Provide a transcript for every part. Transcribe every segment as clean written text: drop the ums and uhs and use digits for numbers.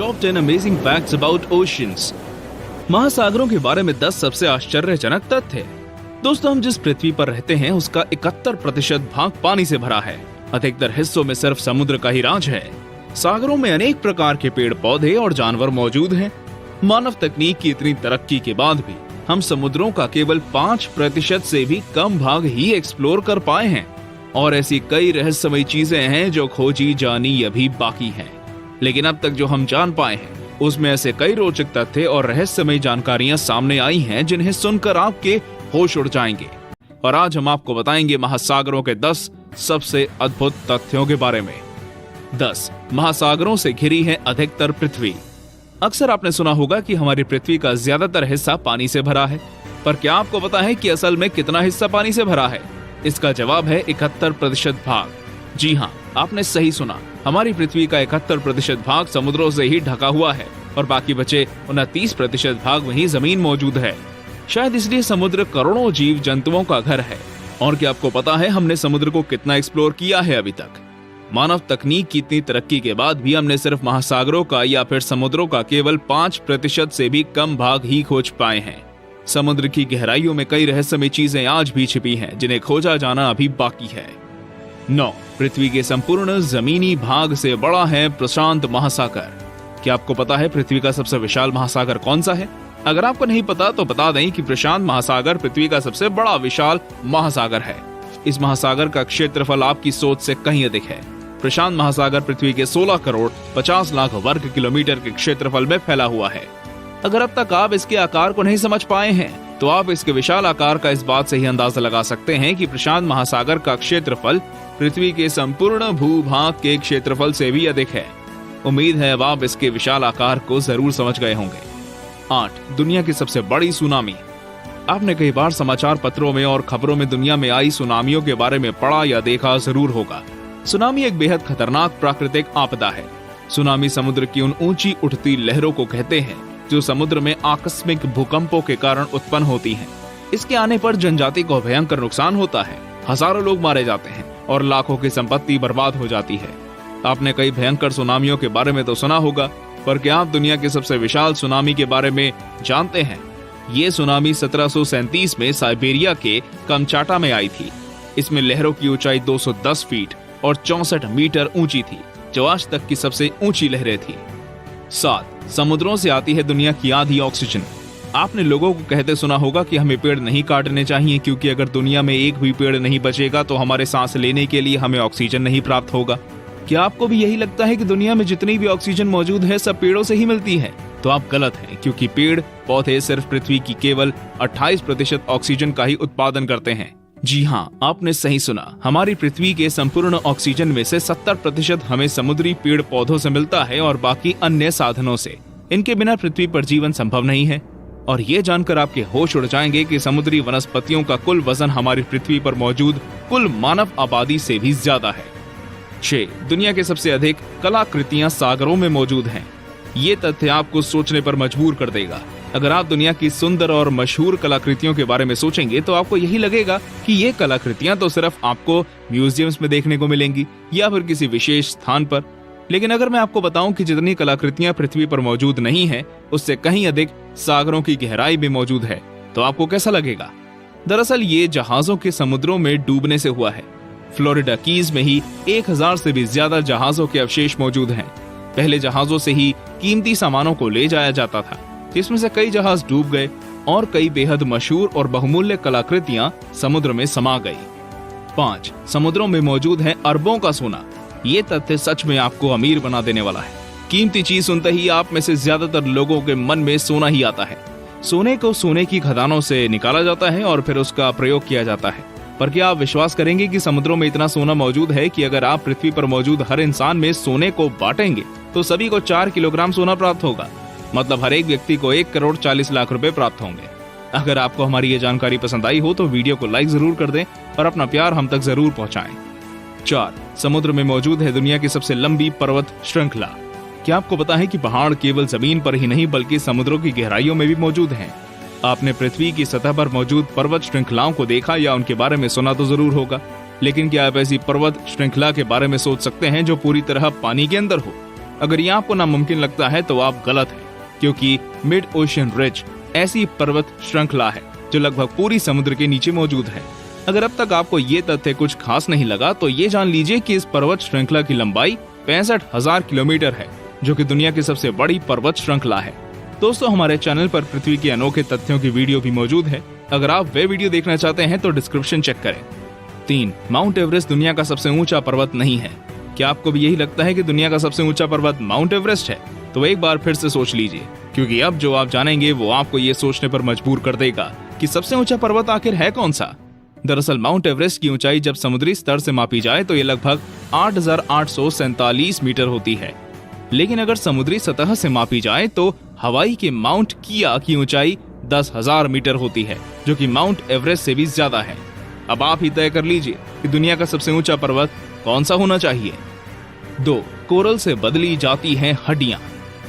Top 10 amazing facts about oceans. महासागरों के बारे में 10 सबसे आश्चर्यजनक तथ्य। दोस्तों, हम जिस पृथ्वी पर रहते हैं उसका 71% भाग पानी से भरा है। अधिकतर हिस्सों में सिर्फ समुद्र का ही राज है। सागरों में अनेक प्रकार के पेड़ पौधे और जानवर मौजूद हैं। मानव तकनीक की इतनी तरक्की के बाद भी हम समुद्रों का केवल 5% से भी कम भाग ही एक्सप्लोर कर पाए हैं और ऐसी कई रहस्यमयी चीजें हैं जो खोजी जानी अभी बाकी हैं। लेकिन अब तक जो हम जान पाए हैं उसमें ऐसे कई रोचक तथ्य और रहस्यमयी जानकारियां सामने आई हैं जिन्हें सुनकर आपके होश उड़ जाएंगे। और आज हम आपको बताएंगे महासागरों के 10 सबसे अद्भुत तथ्यों के बारे में। 10 महासागरों से घिरी है अधिकतर पृथ्वी। अक्सर आपने सुना होगा कि हमारी पृथ्वी का ज्यादातर हिस्सा पानी से भरा है, पर क्या आपको पता है कि असल में कितना हिस्सा पानी से भरा है? इसका जवाब है 71% भाग। जी हाँ, आपने सही सुना। हमारी पृथ्वी का 71% भाग समुद्रों से ही ढका हुआ है और बाकी बचे 29% भाग में ही जमीन मौजूद है। शायद इसलिए समुद्र करोड़ों जीव जंतुओं का घर है। और क्या आपको पता है हमने समुद्र को कितना एक्सप्लोर किया है अभी तक? मानव तकनीक की इतनी तरक्की के बाद भी हमने सिर्फ महासागरों का या फिर समुद्रों का केवल 5% से भी कम भाग ही खोज पाए हैं। समुद्र की गहराइयों में कई रहस्यमयी चीजें आज भी छिपी हैं जिन्हें खोजा जाना अभी बाकी है। 9 पृथ्वी के संपूर्ण जमीनी भाग से बड़ा है प्रशांत महासागर। क्या आपको पता है पृथ्वी का सबसे विशाल महासागर कौन सा है? अगर आपको नहीं पता तो बता दें कि प्रशांत महासागर पृथ्वी का सबसे बड़ा विशाल महासागर है। इस महासागर का क्षेत्रफल आपकी सोच से कहीं अधिक है। प्रशांत महासागर पृथ्वी के 16 करोड़ 50 लाख वर्ग किलोमीटर के क्षेत्रफल में फैला हुआ है। अगर अब तक आप इसके आकार को नहीं समझ पाए हैं तो आप इसके विशाल आकार का इस बात से ही अंदाजा लगा सकते हैं कि प्रशांत महासागर का क्षेत्रफल पृथ्वी के संपूर्ण भूभाग के क्षेत्रफल से भी अधिक है। उम्मीद है अब आप इसके विशाल आकार को जरूर समझ गए होंगे। 8 दुनिया की सबसे बड़ी सुनामी। आपने कई बार समाचार पत्रों में और खबरों में दुनिया में आई सुनामियों के बारे में पढ़ा या देखा जरूर होगा। सुनामी एक बेहद खतरनाक प्राकृतिक आपदा है। सुनामी समुद्र की उन ऊंची उठती लहरों को कहते हैं जो समुद्र में आकस्मिक भूकंपों के कारण उत्पन्न होती हैं। इसके आने पर जनजाति को भयंकर नुकसान होता है। हजारों लोग मारे जाते हैं और लाखों की संपत्ति बर्बाद हो जाती है। आपने कई भयंकर सुनामियों के बारे में तो सुना होगा, पर क्या आप दुनिया के सबसे विशाल सुनामी के बारे में जानते हैं? ये सुनामी 1737 में साइबेरिया के कमचाटा में आई थी। इसमें लहरों की ऊंचाई 210 फीट और 64 मीटर ऊंची थी, जो आज तक की सबसे ऊंची लहरें थी। 7 समुद्रों से आती है दुनिया की आधी ऑक्सीजन। आपने लोगों को कहते सुना होगा कि हमें पेड़ नहीं काटने चाहिए क्योंकि अगर दुनिया में एक भी पेड़ नहीं बचेगा तो हमारे सांस लेने के लिए हमें ऑक्सीजन नहीं प्राप्त होगा। क्या आपको भी यही लगता है कि दुनिया में जितनी भी ऑक्सीजन मौजूद है सब पेड़ों से ही मिलती है? तो आप गलत हैं, क्योंकि पेड़ पौधे सिर्फ पृथ्वी की केवल 28% ऑक्सीजन का ही उत्पादन करते हैं। जी हाँ, आपने सही सुना। हमारी पृथ्वी के संपूर्ण ऑक्सीजन में से 70% हमें समुद्री पेड़ पौधों से मिलता है और बाकी अन्य साधनों से। इनके बिना पृथ्वी पर जीवन संभव नहीं है। और ये जानकर आपके होश उड़ जाएंगे कि समुद्री वनस्पतियों का कुल वजन हमारी पृथ्वी पर मौजूद कुल मानव आबादी से भी ज्यादा है। 6 दुनिया के सबसे अधिक कलाकृतियां सागरों में मौजूद हैं। ये तथ्य आपको सोचने पर मजबूर कर देगा। अगर आप दुनिया की सुंदर और मशहूर कलाकृतियों के बारे में सोचेंगे तो आपको यही लगेगा कि ये कलाकृतियां तो सिर्फ आपको म्यूजियम्स में देखने को मिलेंगी या फिर किसी विशेष स्थान पर। लेकिन अगर मैं आपको बताऊं कि जितनी कलाकृतियां पृथ्वी पर मौजूद नहीं है उससे कहीं अधिक सागरों की गहराई में मौजूद है, तो आपको कैसा लगेगा? दरअसल ये जहाजों के समुद्रों में डूबने से हुआ है। फ्लोरिडा कीज में ही 1000 से भी ज्यादा जहाजों के अवशेष मौजूद हैं। पहले जहाजों से ही कीमती सामानों को ले जाया जाता था, जिसमें से कई जहाज डूब गए और कई बेहद मशहूर और बहुमूल्य कलाकृतियां समुद्र में समा गई। 5 समुद्रों में मौजूद है अरबों का सोना। ये तथ्य सच में आपको अमीर बना देने वाला है। कीमती चीज सुनते ही आप में से ज्यादातर लोगों के मन में सोना ही आता है। सोने को सोने की खदानों से निकाला जाता है और फिर उसका प्रयोग किया जाता है। पर क्या आप विश्वास करेंगे कि समुद्रों में इतना सोना मौजूद है कि अगर आप पृथ्वी पर मौजूद हर इंसान में सोने को बांटेंगे तो सभी को 4 किलोग्राम सोना प्राप्त होगा। मतलब हर एक व्यक्ति को 1 करोड़ 40 लाख रुपए प्राप्त होंगे। अगर आपको हमारी ये जानकारी पसंद आई हो तो वीडियो को लाइक जरूर कर दें और अपना प्यार हम तक जरूर पहुंचाएं। 4 समुद्र में मौजूद है दुनिया की सबसे लंबी पर्वत श्रृंखला। क्या आपको पता है कि पहाड़ केवल जमीन पर ही नहीं बल्कि समुद्रों की गहराइयों में भी मौजूद हैं? आपने पृथ्वी की सतह पर मौजूद पर्वत श्रृंखलाओं को देखा या उनके बारे में सुना तो जरूर होगा, लेकिन क्या आप ऐसी पर्वत श्रृंखला के बारे में सोच सकते हैं जो पूरी तरह पानी के अंदर हो? अगर ये आपको नामुमकिन लगता है तो आप गलत हैं, क्योंकि मिड ओशियन रिज ऐसी पर्वत श्रृंखला है जो लगभग पूरी समुद्र के नीचे मौजूद है। अगर अब तक आपको ये तथ्य कुछ खास नहीं लगा तो ये जान लीजिए कि इस पर्वत श्रृंखला की लंबाई 65,000 किलोमीटर है, जो कि दुनिया की सबसे बड़ी पर्वत श्रृंखला है। दोस्तों, हमारे चैनल पर पृथ्वी के अनोखे तथ्यों की वीडियो भी मौजूद है। अगर आप वे वीडियो देखना चाहते हैं तो डिस्क्रिप्शन चेक करें। 3. माउंट एवरेस्ट दुनिया का सबसे ऊंचा पर्वत नहीं है। क्या आपको भी यही लगता है कि दुनिया का सबसे ऊंचा पर्वत माउंट एवरेस्ट है? तो एक बार फिर से सोच लीजिए, क्योंकि अब जो आप जानेंगे वो आपको ये सोचने पर मजबूर कर देगा कि सबसे ऊंचा पर्वत आखिर है कौन सा। दरअसल माउंट एवरेस्ट की ऊंचाई जब समुद्री स्तर से मापी जाए तो ये लगभग 8,847 मीटर होती है, लेकिन अगर समुद्री सतह से मापी जाए तो हवाई के माउंट किया की ऊंचाई 10,000 मीटर होती है, जो कि माउंट एवरेस्ट से भी ज्यादा है। अब आप ही तय कर लीजिए कि दुनिया का सबसे ऊंचा पर्वत कौन सा होना चाहिए। 2. कोरल से बदली जाती हैं हड्डियां।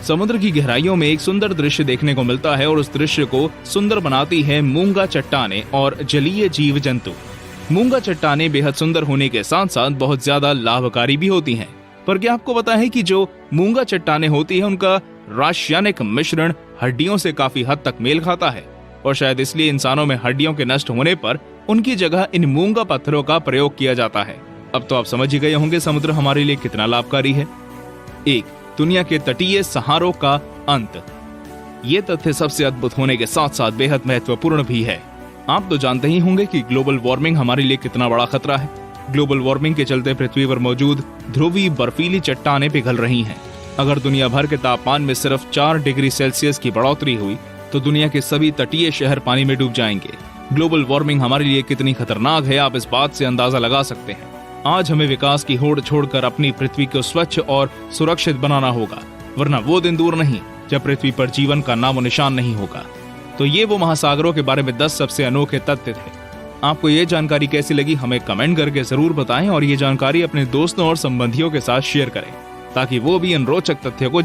समुद्र की गहराइयों में एक सुंदर दृश्य देखने को मिलता है और उस दृश्य को सुंदर बनाती है मूंगा चट्टानें और जलीय जीव जंतु। मूंगा चट्टानें बेहद सुंदर होने के साथ साथ बहुत ज्यादा लाभकारी भी होती हैं। पर क्या आपको पता है कि जो मूंगा चट्टानें होती है उनका रासायनिक मिश्रण हड्डियों से काफी हद तक मेल खाता है, और शायद इसलिए इंसानों में हड्डियों के नष्ट होने पर उनकी जगह इन मूंगा पत्थरों का प्रयोग किया जाता है। अब तो आप समझ ही गए होंगे समुद्र हमारे लिए कितना लाभकारी है। 1. दुनिया के तटीय सहारों का अंत। ये तथ्य सबसे अद्भुत होने के साथ साथ बेहद महत्वपूर्ण भी है। आप तो जानते ही होंगे कि ग्लोबल वार्मिंग हमारे लिए कितना बड़ा खतरा है। ग्लोबल वार्मिंग के चलते पृथ्वी पर मौजूद ध्रुवीय बर्फीली चट्टानें पिघल रही हैं। अगर दुनिया भर के तापमान में सिर्फ 4 डिग्री सेल्सियस की बढ़ोतरी हुई तो दुनिया के सभी तटीय शहर पानी में डूब जाएंगे। ग्लोबल वार्मिंग हमारे लिए कितनी खतरनाक है आप इस बात से अंदाजा लगा सकते हैं। आज हमें विकास की होड़ छोड़कर अपनी पृथ्वी को स्वच्छ और सुरक्षित बनाना होगा, वरना वो दिन दूर नहीं जब पृथ्वी पर जीवन का नामो निशान नहीं होगा। तो ये वो महासागरों के बारे में 10 सबसे अनोखे तथ्य थे। आपको ये जानकारी कैसी लगी हमें कमेंट करके जरूर बताएं और ये जानकारी अपने दोस्तों और संबंधियों के साथ शेयर करें, ताकि वो भी इन रोचक तथ्यों को